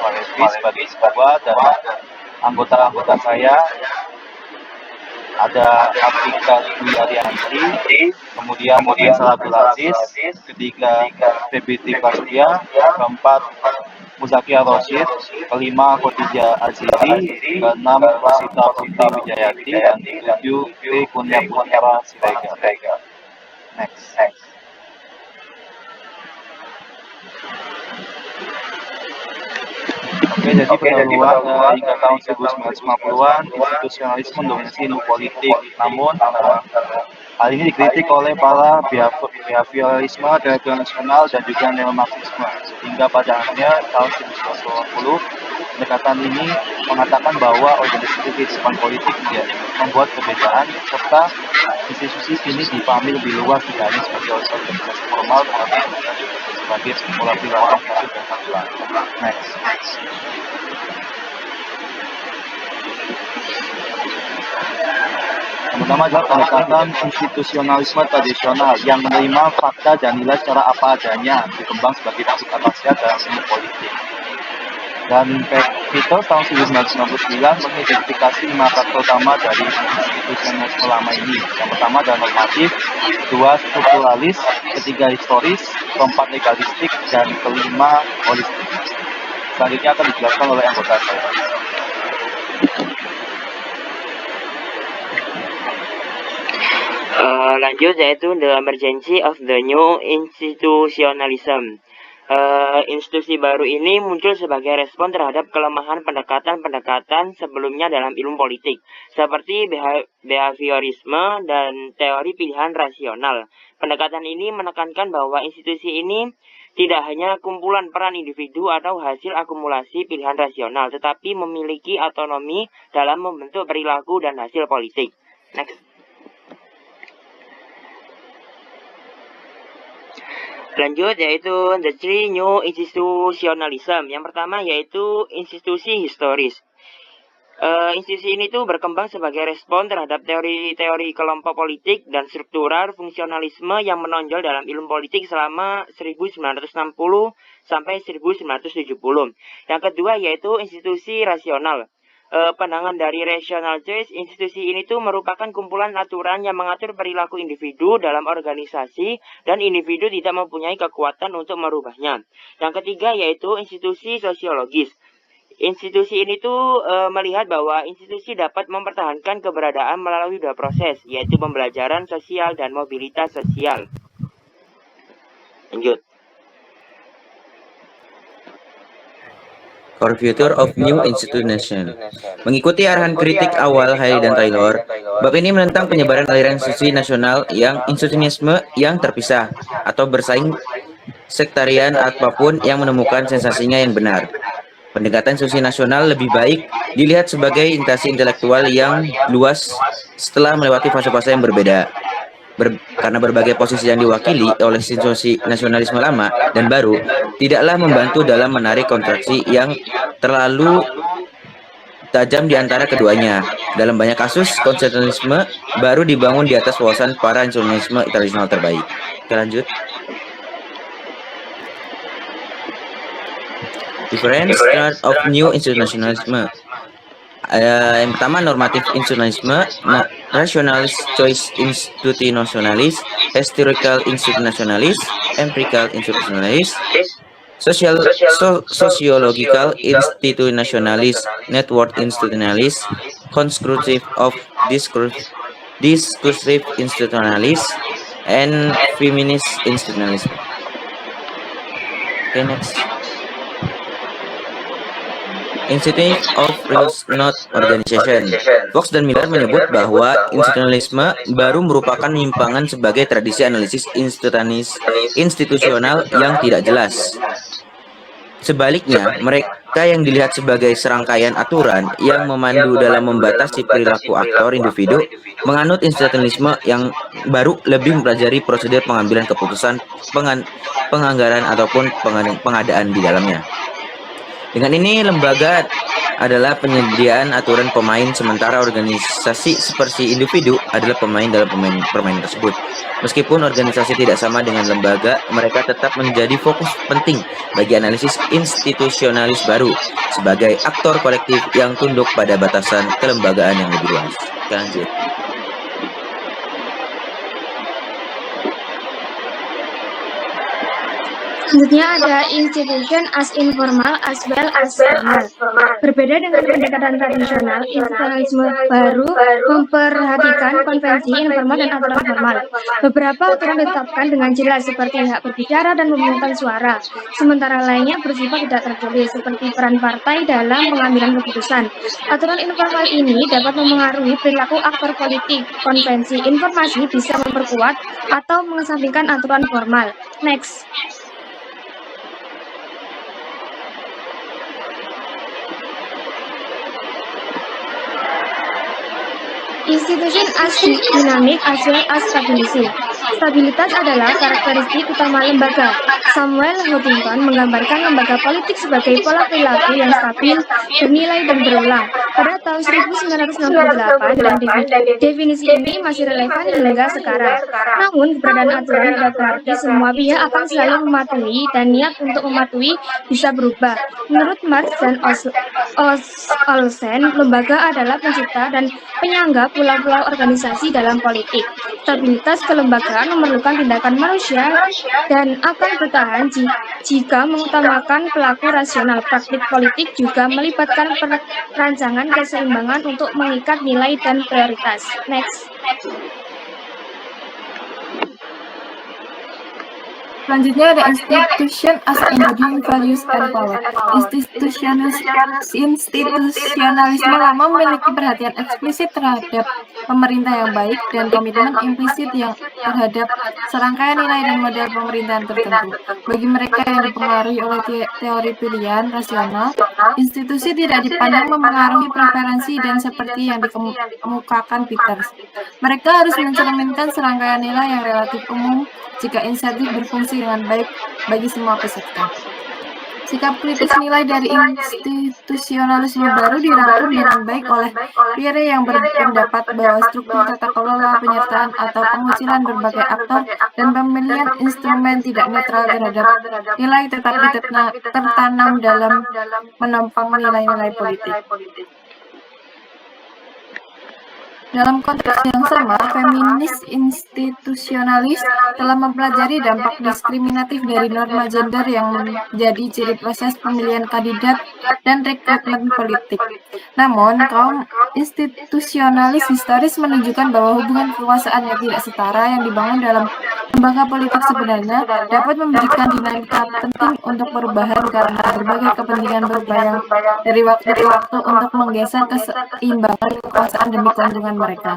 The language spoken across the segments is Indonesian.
Malevi sebagai ketua, dan anggota-anggota saya ada Afrika Dwi Arianti, kemudian Faisal Abdul Aziz, ketiga PBT Prasetya, keempat Muzakia Rosyid, kelima Khadijah Azizi, keenam Rosita Putri Wijayati, dan ketujuh Tri Punya Putra Siregar. Next. Oke, jadi pendahuluan hingga tahun 1950-an, institusionalisme mendominasi ilmu politik. Namun, hal ini dikritik oleh para behavioralisme, teori nasional, dan juga neomarxisme. Sehingga pada akhirnya tahun 1980, pendekatan ini mengatakan bahwa organisasi kehidupan politik membuat perbedaan, serta institusi ini dipahami lebih luas tidak hanya sebagai organisasi formal, tetapi juga sebagai sekolah perilaku dan keadilan. Next. Yang pertama adalah pendekatan institusionalisme tradisional yang menerima fakta dan nilai secara apa adanya, berkembang sebagai prinsip akasiat dalam ilmu politik. Dan Peter tahun 1999 mengidentifikasi 5 faktor utama dari institusionalisme lama ini. Yang pertama adalah normatif, kedua strukturalis, ketiga historis, keempat legalistik, dan kelima holistik. Selanjutnya akan dijelaskan oleh anggota saya. Lanjut, yaitu the emergency of the new institutionalism. Institusi baru ini muncul sebagai respon terhadap kelemahan pendekatan-pendekatan sebelumnya dalam ilmu politik, seperti behaviorisme dan teori pilihan rasional. Pendekatan ini menekankan bahwa institusi ini tidak hanya kumpulan peran individu atau hasil akumulasi pilihan rasional, tetapi memiliki otonomi dalam membentuk perilaku dan hasil politik. Next. Lanjut, yaitu the three new institutionalism. Yang pertama yaitu institusi historis. Institusi ini tuh berkembang sebagai respon terhadap teori-teori kelompok politik dan struktural fungsionalisme yang menonjol dalam ilmu politik selama 1960 sampai 1970. Yang kedua yaitu institusi rasional. Pandangan dari rational choice, institusi ini tuh merupakan kumpulan aturan yang mengatur perilaku individu dalam organisasi dan individu tidak mempunyai kekuatan untuk merubahnya. Yang ketiga yaitu institusi sosiologis. Institusi ini tuh melihat bahwa institusi dapat mempertahankan keberadaan melalui dua proses, yaitu pembelajaran sosial dan mobilitas sosial. Lanjut. For Future of New Institution. Mengikuti arahan kritik awal Haley dan Taylor, bab ini menentang penyebaran aliran institusi nasional yang institusionalisme yang terpisah atau bersaing sektarian apapun yang menemukan sensasinya yang benar. Pendekatan institusi nasional lebih baik dilihat sebagai interaksi intelektual yang luas setelah melewati fase-fase yang berbeda. Karena berbagai posisi yang diwakili oleh institusi nasionalisme lama dan baru tidaklah membantu dalam menarik kontraksi yang terlalu tajam di antara keduanya. Dalam banyak kasus, konstitusionalisme baru dibangun di atas wawasan para institusionalisme tradisional terbaik. Kita lanjut. Different start of new institutionalism. Yang pertama normatif institutionalisme, rationalist choice institutionalist, historical institutionalist, empirical institutionalist, sociological institutionalist, network institutionalist, constructive of discursive institutionalist, and feminist institutionalist. Okay, next. Institute of Rules Not Organization. Fox dan Miller menyebut bahwa institusionalisme baru merupakan penyimpangan sebagai tradisi analisis institusional yang tidak jelas. Sebaliknya, mereka yang dilihat sebagai serangkaian aturan yang memandu dalam membatasi perilaku aktor individu, menganut institusionalisme yang baru lebih mempelajari prosedur pengambilan keputusan, penganggaran ataupun pengadaan di dalamnya. Dengan ini, lembaga adalah penyediaan aturan pemain, sementara organisasi seperti individu adalah pemain dalam permainan tersebut. Meskipun organisasi tidak sama dengan lembaga, mereka tetap menjadi fokus penting bagi analisis institusionalis baru sebagai aktor kolektif yang tunduk pada batasan kelembagaan yang lebih luas. Lanjut. Selanjutnya ada institution as informal as well as formal. Berbeda dengan pendekatan tradisional, institusionalisme baru memperhatikan konvensi informal dan aturan formal. Beberapa aturan ditetapkan dengan jelas seperti hak berbicara dan pemungutan suara, sementara lainnya bersifat tidak tertulis seperti peran partai dalam pengambilan keputusan. Aturan informal ini dapat memengaruhi perilaku aktor politik. Konvensi informasi bisa memperkuat atau mengesampingkan aturan formal. Next. Institution as dynamic as well as stability. Stabilitas adalah karakteristik utama lembaga. Samuel Huntington menggambarkan lembaga politik sebagai pola perilaku yang stabil, bernilai dan berulang. Pada tahun 1968 dan definisi ini masih relevan hingga sekarang. Namun keberadaan aturan tidak berarti semua pihak akan selalu mematuhi dan niat untuk mematuhi bisa berubah. Menurut Marx dan Olsen, lembaga adalah pencipta dan penyangga pulau-pulau organisasi dalam politik. Stabilitas kelembagaan memerlukan tindakan manusia dan akan bertahan jika mengutamakan pelaku rasional. Praktik politik juga melibatkan perancangan keseimbangan untuk mengikat nilai dan prioritas. Next. Selanjutnya ada institution as embodying values and power. Institusionalisme lama memiliki perhatian eksplisit terhadap pemerintah yang baik dan komitmen implisit yang terhadap serangkaian nilai dan model pemerintahan tertentu. Bagi mereka yang dipengaruhi oleh teori pilihan rasional, institusi tidak dipandang memengaruhi preferensi dan seperti yang dikemukakan Peters. Mereka harus mencerminkan serangkaian nilai yang relatif umum jika insentif berfungsi dengan baik bagi semua peserta. Sikap kritis nilai dari institusionalisme baru dirangkum dengan baik oleh Pierre yang berpendapat bahwa struktur tata kelola, penyertaan atau pengucilan berbagai aktor dan pemilihan instrumen tidak netral terhadap nilai tetapi tertanam dalam menopang nilai-nilai politik. Dalam konteks yang sama, feminis institusionalis telah mempelajari dampak diskriminatif dari norma gender yang menjadi ciri proses pemilihan kandidat dan rekrutmen politik. Namun, kaum institusionalis historis menunjukkan bahwa hubungan kekuasaan yang tidak setara yang dibangun dalam lembaga politik sebenarnya dapat memberikan dinamika penting untuk perubahan karena berbagai kepentingan berbayang dari waktu ke waktu untuk menggeser keseimbangan kekuasaan demi keuntungan mereka.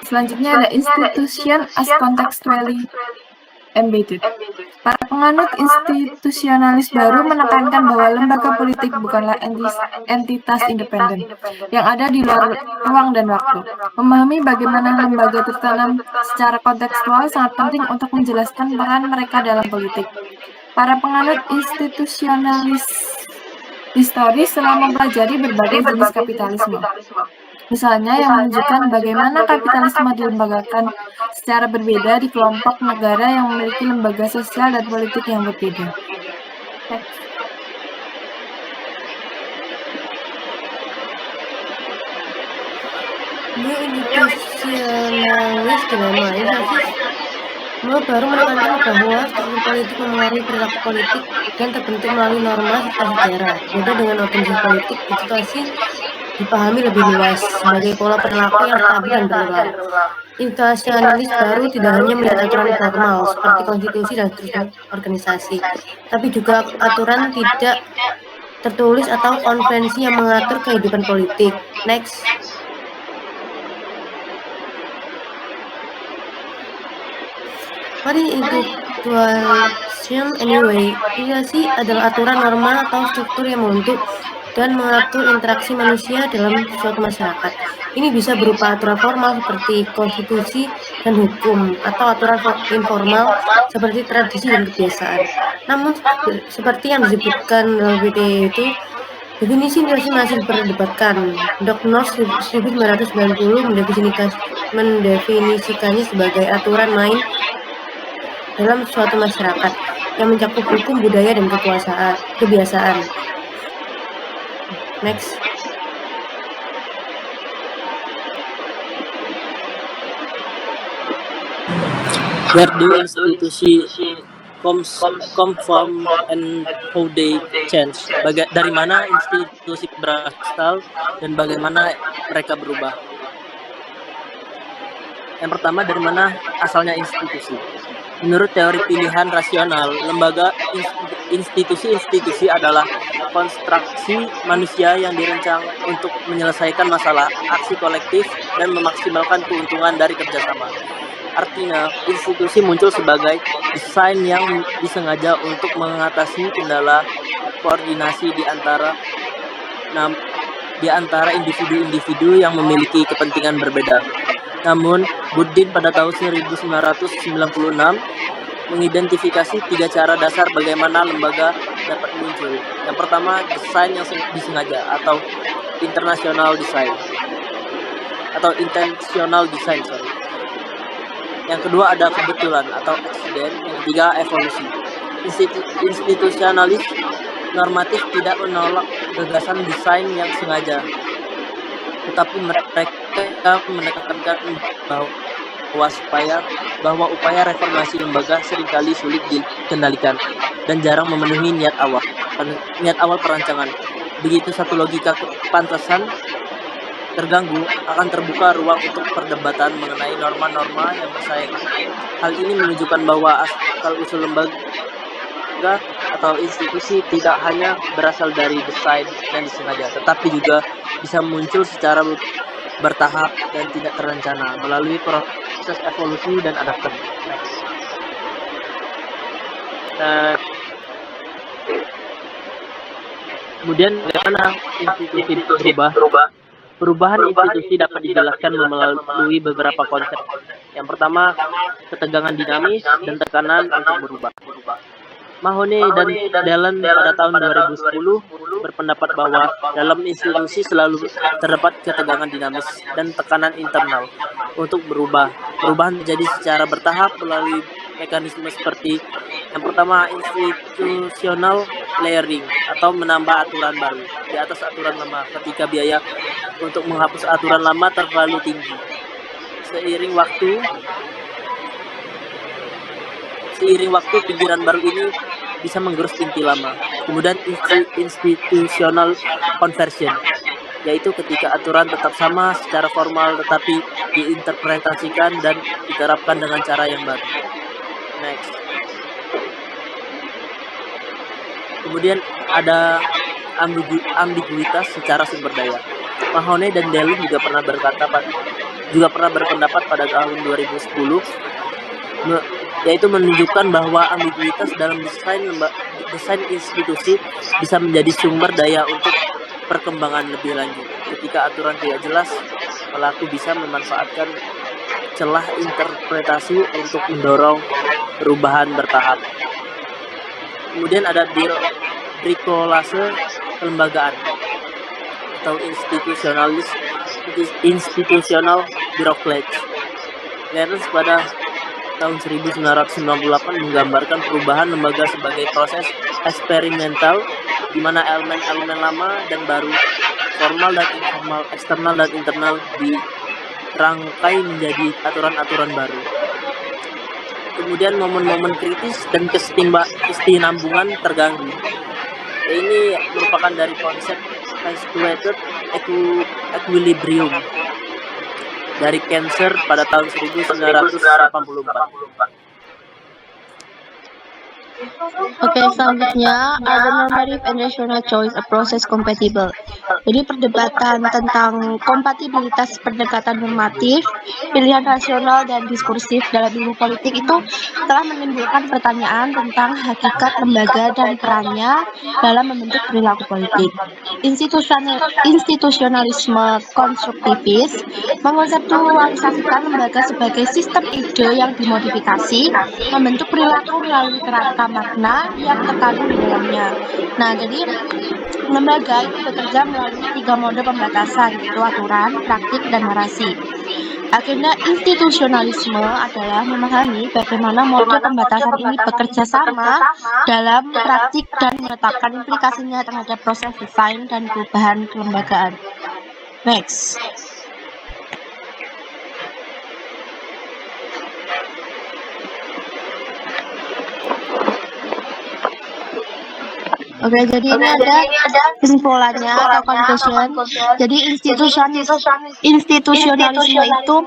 Selanjutnya ada institution as contextually embedded. Para penganut institusionalis baru menekankan bahwa lembaga politik bukanlah entitas independen yang ada di luar ruang dan waktu. Memahami bagaimana lembaga tertanam secara kontekstual sangat penting untuk menjelaskan peran mereka dalam politik. Para penganut institusionalis historis telah mempelajari berbagai jenis kapitalisme. Misalnya yang menunjukkan bagaimana kapitalisme dilembagakan secara berbeda di kelompok negara yang memiliki lembaga sosial dan politik yang berbeda. New institutionalist dilemma baru menekankan bahwa struktur politik memengaruhi perilaku politik dan terbentuk melalui norma serta sejarah. Beda dengan organisasi politik, institusi dipahami lebih luas sebagai pola perilaku yang stabil dan berulang. Institusionalis baru tidak hanya melihat aturan formal seperti konstitusi dan struktur organisasi, tapi juga aturan tidak tertulis atau konvensi yang mengatur kehidupan politik. Next. What is institution anyway? Institusi adalah aturan, norma, atau struktur yang membentuk dan mengatur interaksi manusia dalam suatu masyarakat. Ini bisa berupa aturan formal seperti konstitusi dan hukum, atau aturan informal seperti tradisi dan kebiasaan. Namun, seperti yang disebutkan dalam video itu, definisi masih diperdebatkan. Dr. North 1990 mendefinisikannya sebagai aturan main dalam suatu masyarakat yang mencakup hukum, budaya, dan kebiasaan. Next. Where do institusi come from and how they change? Dari mana institusi berasal dan bagaimana mereka berubah? Yang pertama, dari mana asalnya institusi? Menurut teori pilihan rasional, lembaga institusi adalah konstruksi manusia yang dirancang untuk menyelesaikan masalah, aksi kolektif, dan memaksimalkan keuntungan dari kerjasama. Artinya, institusi muncul sebagai desain yang disengaja untuk mengatasi kendala koordinasi di antara individu-individu yang memiliki kepentingan berbeda. Namun, Budin pada tahun 1996 mengidentifikasi 3 cara dasar bagaimana lembaga dapat muncul. Yang pertama, desain yang disengaja atau intentional design. Yang kedua ada kebetulan atau accident. Yang ketiga evolusi. Institusionalis normatif tidak menolak gagasan desain yang sengaja, tetapi mereka menekankan bahwa upaya reformasi lembaga seringkali sulit dikendalikan dan jarang memenuhi niat awal perancangan. Begitu satu logika kepantasan terganggu, akan terbuka ruang untuk perdebatan mengenai norma-norma yang bersaing. Hal ini menunjukkan bahwa asal-usul lembaga atau institusi tidak hanya berasal dari desain yang disengaja, tetapi juga bisa muncul secara bertahap dan tidak terencana melalui proses evolusi dan adaptasi. Kemudian bagaimana institusi berubah? Perubahan institusi dapat dijelaskan melalui beberapa konsep. Yang pertama, ketegangan dinamis dan tekanan untuk berubah. Mahoney dan Dallin pada tahun 2010 berpendapat bahwa dalam institusi selalu terdapat ketegangan dinamis dan tekanan internal untuk berubah. Perubahan terjadi secara bertahap melalui mekanisme seperti yang pertama, institutional layering atau menambah aturan baru di atas aturan lama ketika biaya untuk menghapus aturan lama terlalu tinggi. Seiring waktu pikiran baru ini bisa menggerus inti lama. Kemudian institutional conversion, yaitu ketika aturan tetap sama secara formal tetapi diinterpretasikan dan diterapkan dengan cara yang baru. Next. Kemudian ada ambiguitas secara sumber daya. Mahoney dan Dallin juga pernah berpendapat pada tahun 2010, yaitu menunjukkan bahwa ambiguitas dalam desain institusi bisa menjadi sumber daya untuk perkembangan lebih lanjut. Ketika aturan tidak jelas, pelaku bisa memanfaatkan celah interpretasi untuk mendorong perubahan bertahap. Kemudian ada bricolase kelembagaan atau institutional bureaucracy. Lawrence pada tahun 1998 menggambarkan perubahan lembaga sebagai proses eksperimental di mana elemen-elemen lama dan baru, formal dan informal, eksternal dan internal dirangkai menjadi aturan-aturan baru. Kemudian momen-momen kritis dan kesinambungan terganggu. Ini merupakan dari konsep Situated Equilibrium dari Cancer pada tahun 1984. Oke, selanjutnya, are the normative and rational choice a process compatible? Jadi perdebatan tentang kompatibilitas pendekatan normatif, pilihan rasional dan diskursif dalam ilmu politik itu telah menimbulkan pertanyaan tentang hakikat lembaga dan perannya dalam membentuk perilaku politik. Institusionalisme konstruktivis mengonseptualisasikan lembaga sebagai sistem ide yang dimodifikasi, membentuk perilaku melalui kerangka makna yang terkandung di dalamnya. Nah, jadi lembaga itu bekerja melalui 3 mode pembatasan, yaitu aturan, praktik, dan narasi. Agenda institusionalisme adalah memahami bagaimana mode pembatasan ini bekerja sama dalam praktik dan menetapkan implikasinya terhadap proses desain dan perubahan kelembagaan. Next. Oke, jadi ini ada kesimpulannya atau conclusion. Jadi institusionalisme itu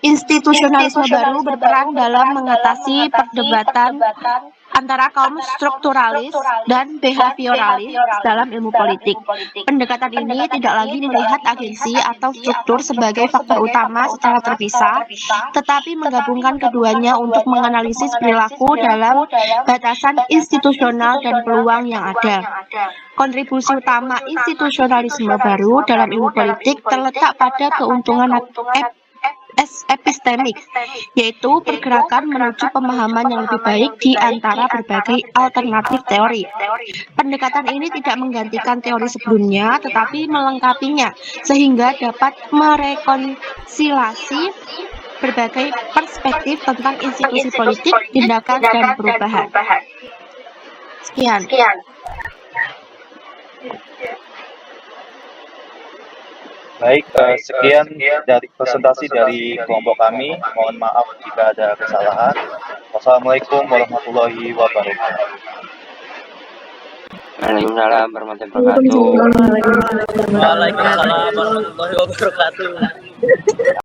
institusionalisme baru berperan dalam mengatasi perdebatan antara kaum strukturalis dan behavioralis dalam ilmu politik. Pendekatan ini tidak lagi melihat agensi atau struktur sebagai faktor utama secara terpisah, tetapi menggabungkan keduanya untuk menganalisis perilaku dalam batasan institusional dan peluang yang ada. Kontribusi utama institusionalisme baru dalam ilmu politik terletak pada keuntungan epistemik, yaitu pergerakan menuju pemahaman yang lebih baik di antara berbagai alternatif teori. Pendekatan ini tidak menggantikan teori sebelumnya, tetapi melengkapinya, sehingga dapat merekonsiliasi berbagai perspektif tentang institusi politik, tindakan, dan perubahan. Sekian. Baik, sekian dari presentasi dari kelompok kami. Mohon maaf jika ada kesalahan. Wassalamualaikum warahmatullahi wabarakatuh. Waalaikumsalam warahmatullahi wabarakatuh. Waalaikumsalam warahmatullahi wabarakatuh.